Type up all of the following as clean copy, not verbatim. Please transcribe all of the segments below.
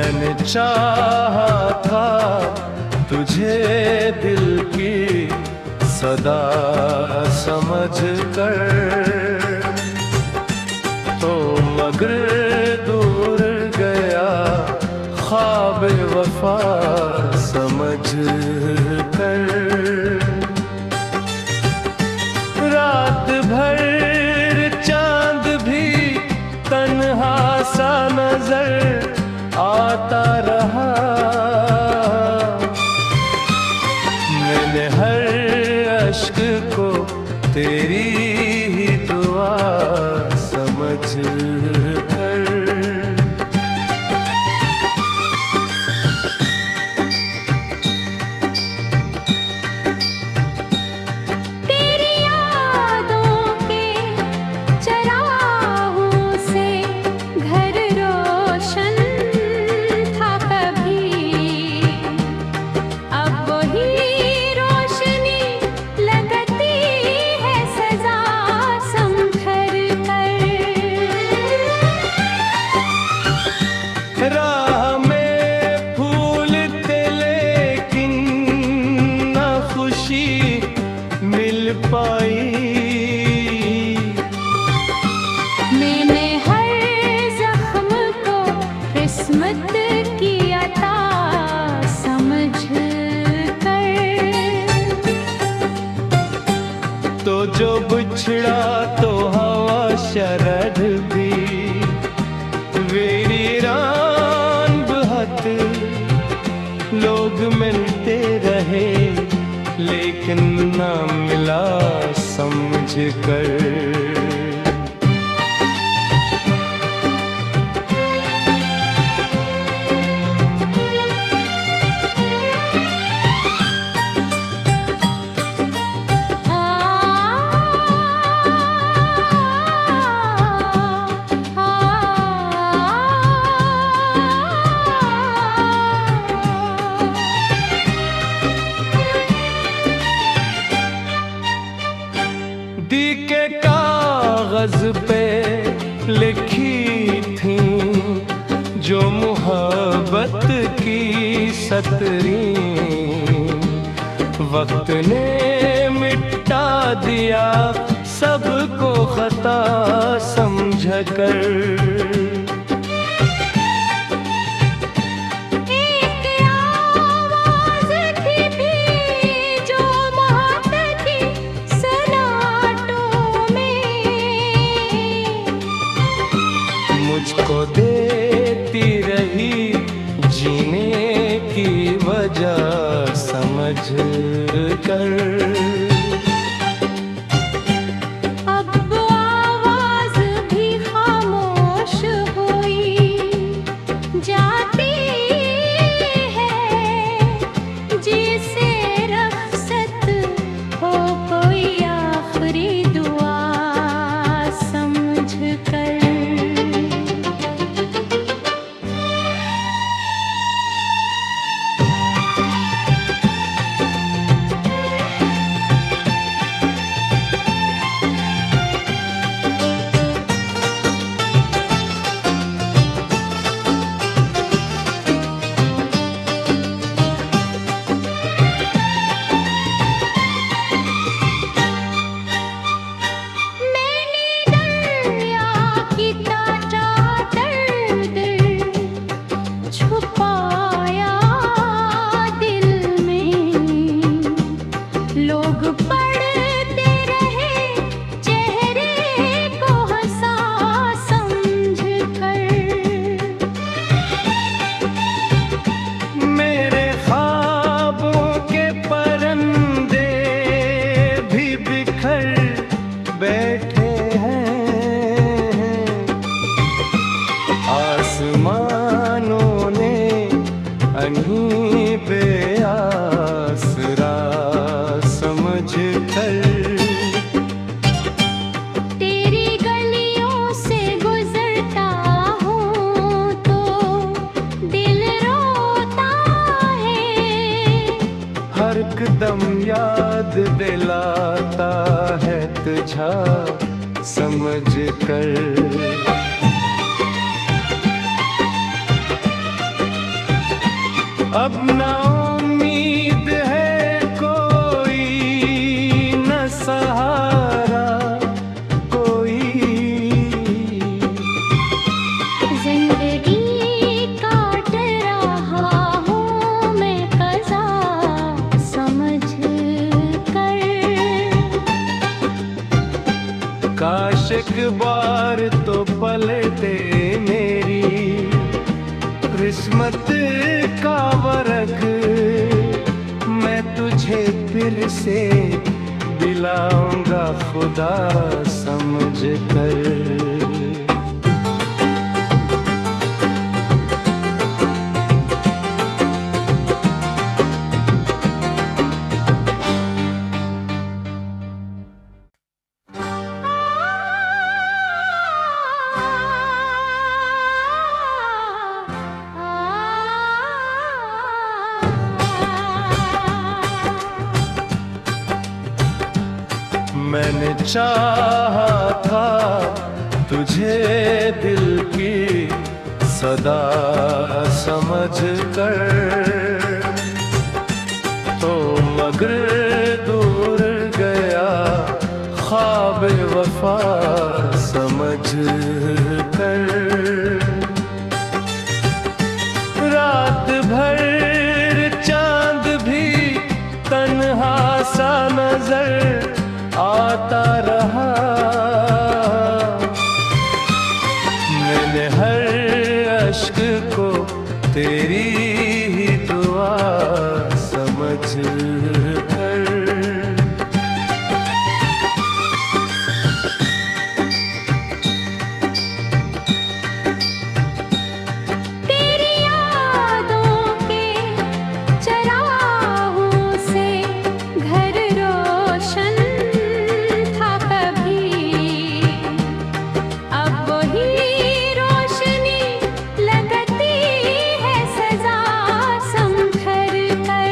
मैंने चाहा था तुझे दिल की सदा समझ कर, तो मगर दूर गया ख्वाब वफा समझ कर। रात भर चांद भी तन्हा सा नजर आता रहा, मैंने हर अश्क को तेरी ही दुआ समझ कर। राह में फूल थे लेकिन न खुशी मिल पाई, मैंने हर जख्म को किस्मत की अता समझ कर। तो जो बिछड़ा तो हवा शरद भी वीरान बहत, लोग मिलते रहे लेकिन ना मिला समझ कर। दी के कागज पे लिखी थी जो मोहब्बत की सतरी, वक्त ने मिटा दिया सबको खता समझ कर। मुझको देती रही जीने की वजह समझ कर। अब आवाज भी खामोश हुई जाती है, जिसे रख्सत हो कोई आखिरी दुआ समझ कर। बैठे हैं आसमानों ने अन्हीं बेआसरा समझ कर। तेरी गलियों से गुजरता हूँ तो दिल रोता है, हर कदम याद दिलाता है तुझा समझ कर। अब ना उम्मीद है कोई, न सहारा कोई। जिंदगी काट रहा हूँ मैं कज़ा समझ कर। काश एक बार तो पलटे मेरी किस्मत का वरक, मैं तुझे फिर से दिलाऊंगा खुदा समझ कर। मैंने चाहा था तुझे दिल की सदा समझ कर, तो मगर दूर गया ख्वाब वफा समझ कर। रात भर चांद भी तन्हा सा नजर आता रहा, मैंने हर अश्क को तेरी ही दुआ समझ कर। तेरी यादों के चरागों से घर रोशन था कभी, अब वही रोशनी लगती है सजा संभर कर।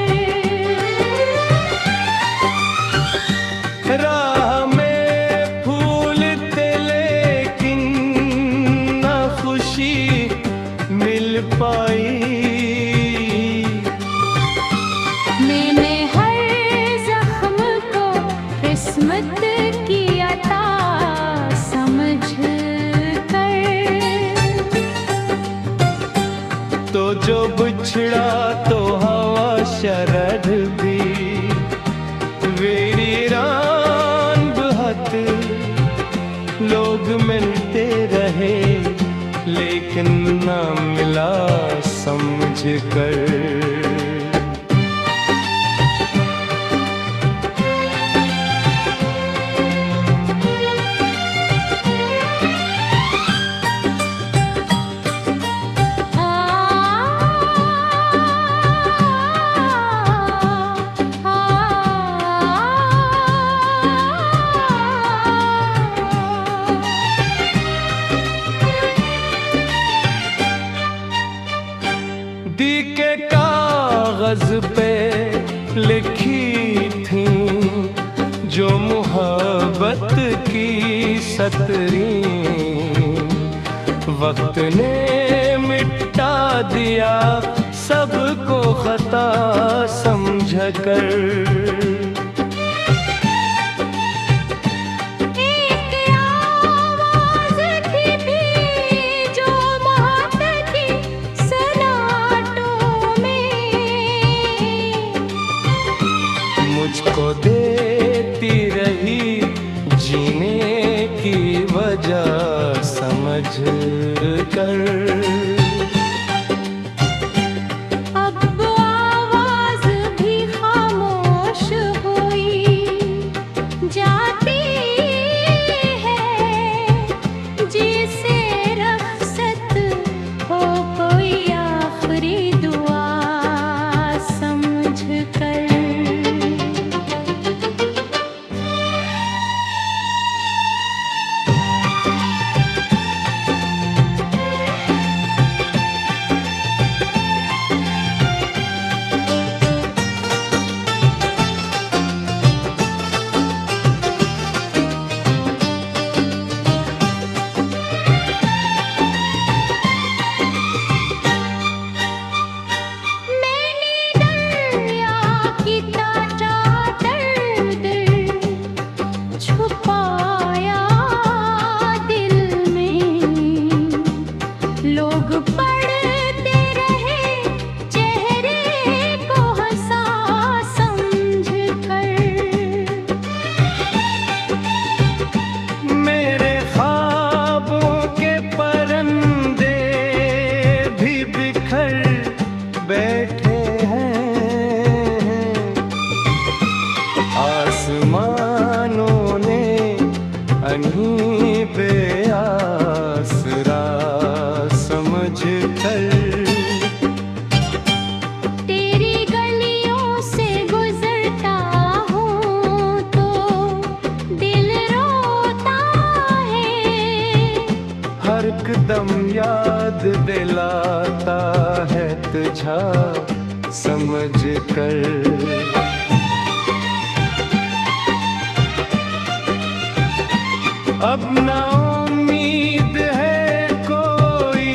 राह में फूल थे लेकिन न खुशी मिल पाई, मैंने हर जख्म को किस्मत की अता समझ कर। तो जो बिछड़ा तो हवा शरद भी वीरान बहत, लोग मिलते रहे लेकिन ना मिला समझ कर। दी के कागज पे लिखी थी जो मोहब्बत की सतरी, वक्त ने मिटा दिया सबको खता समझ कर। मुझको देती रही जीने की वजह समझ कर। अब आवाज भी खामोश हुई जाती है, जिसे रख्सत हो कोई आखिरी दुआ समझ कर। याद दिलाता है तुझा समझ कर। अब ना उम्मीद है कोई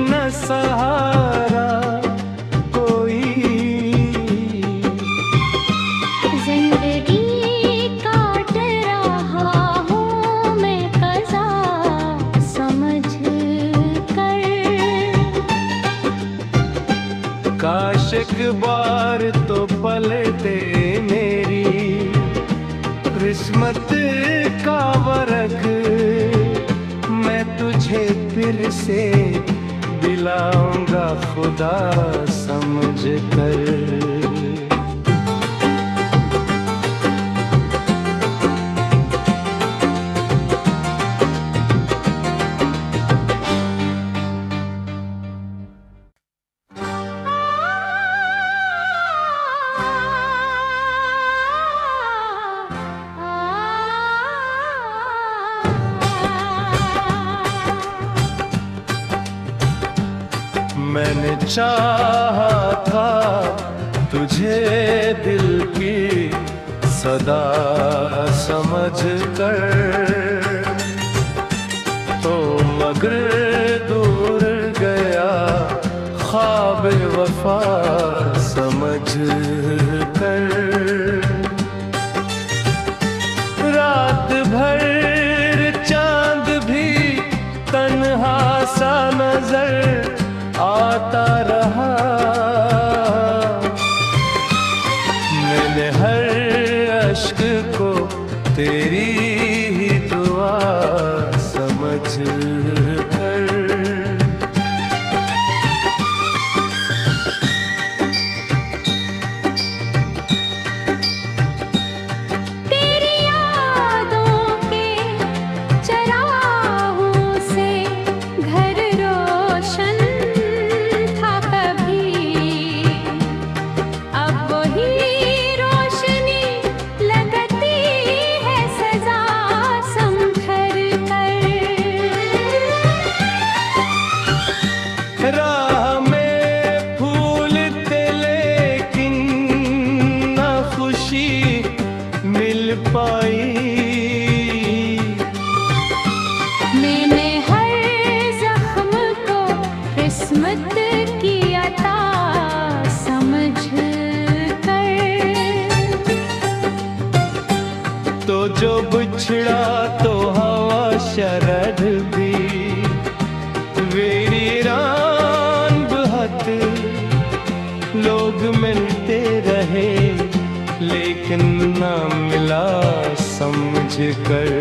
न सहारा कोई, जिंदगी काट रहा हूँ मैं कज़ा समझ कर। काश एक बार तो पलटे मेरी किस्मत का वरक, मैं तुझे फिर से दिलाऊंगा खुदा समझ कर। मैंने चाहा था तुझे दिल की सदा समझ कर, तो मगर दूर गया ख्वाब वफा समझ कर। रात भर चांद भी तन्हा सा नजर आता रहा, मैंने हर अश्क को तेरी ही दुआ समझ कर। तेरी यादों के चरागों से घर रोशन था कभी, अब वही रोशनी लगती है सजा संभर कर। राह में फूल थे लेकिन न खुशी मिल पाई, मैंने हर जख्म को किस्मत की अता समझ कर। तो जो बिछड़ा तो हवा शरद भी वीरान बहत, लोग मिलते रहे लेकिन ना मिला समझ कर।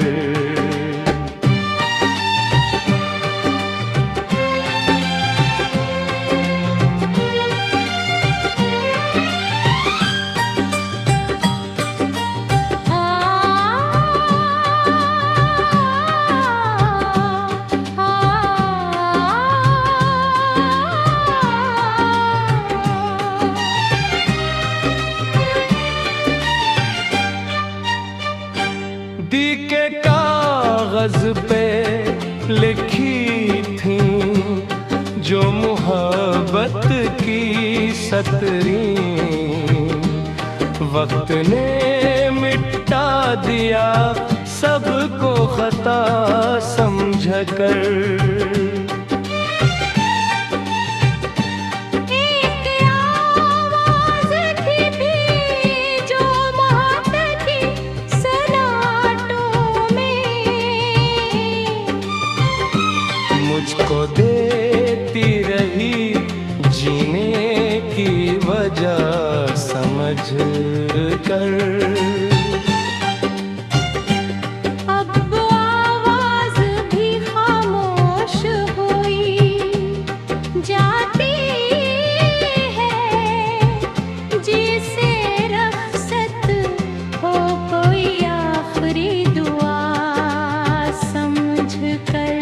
दी के कागज पे लिखी थी जो मोहब्बत की सतरी, वक्त ने मिटा दिया सबको खता समझ कर। मुझको देती रही जीने की वजह समझ कर। अब आवाज भी खामोश हुई जाती है, जिसे रखसत हो कोई आखिरी दुआ समझ कर।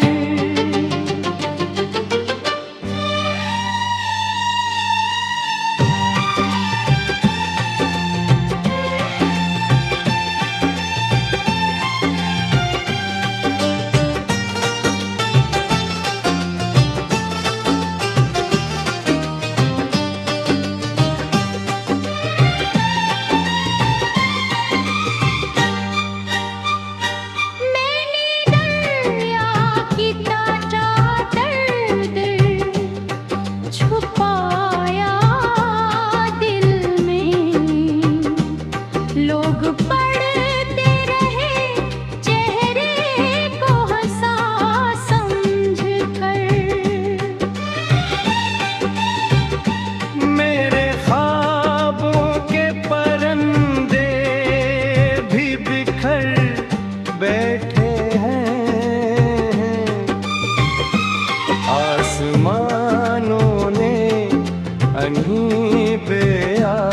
कहीं बेआसरा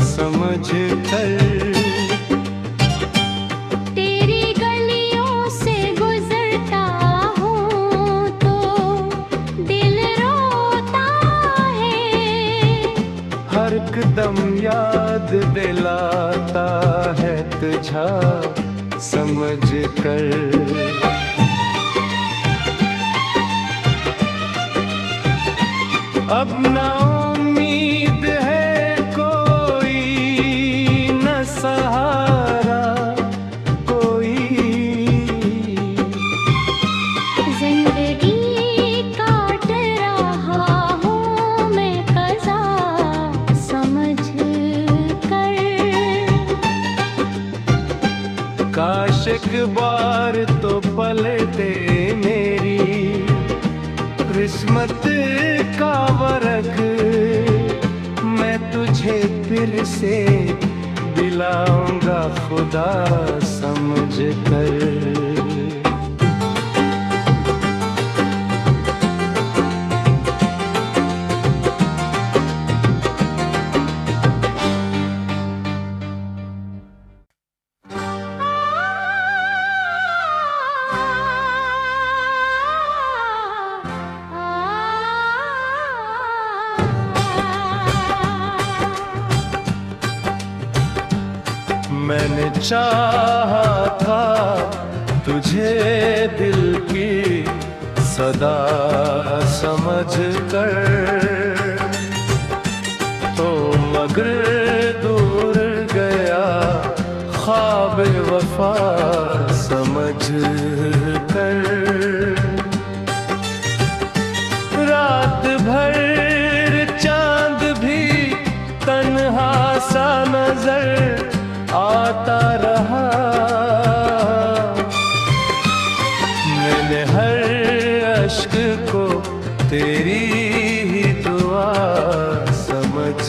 समझ कर। तेरी गलियों से गुजरता हूँ तो दिल रोता है, हर कदम याद दिलाता है तुझा समझ कर। अब ना उम्मीद है कोई, न सहारा कोई, जिंदगी काट रहा हूँ मैं कज़ा समझ कर। काश एक बार तो पलटे मेरी किस्मत का वरक, मैं तुझे फिर से दिलाऊंगा खुदा समझ कर। मैंने चाहा था तुझे दिल की सदा समझ कर, तो मगर दूर गया ख्वाब वफा समझ कर। रात भर चांद भी तन्हा सा नजर आता रहा, मैंने हर अश्क को तेरी ही दुआ समझ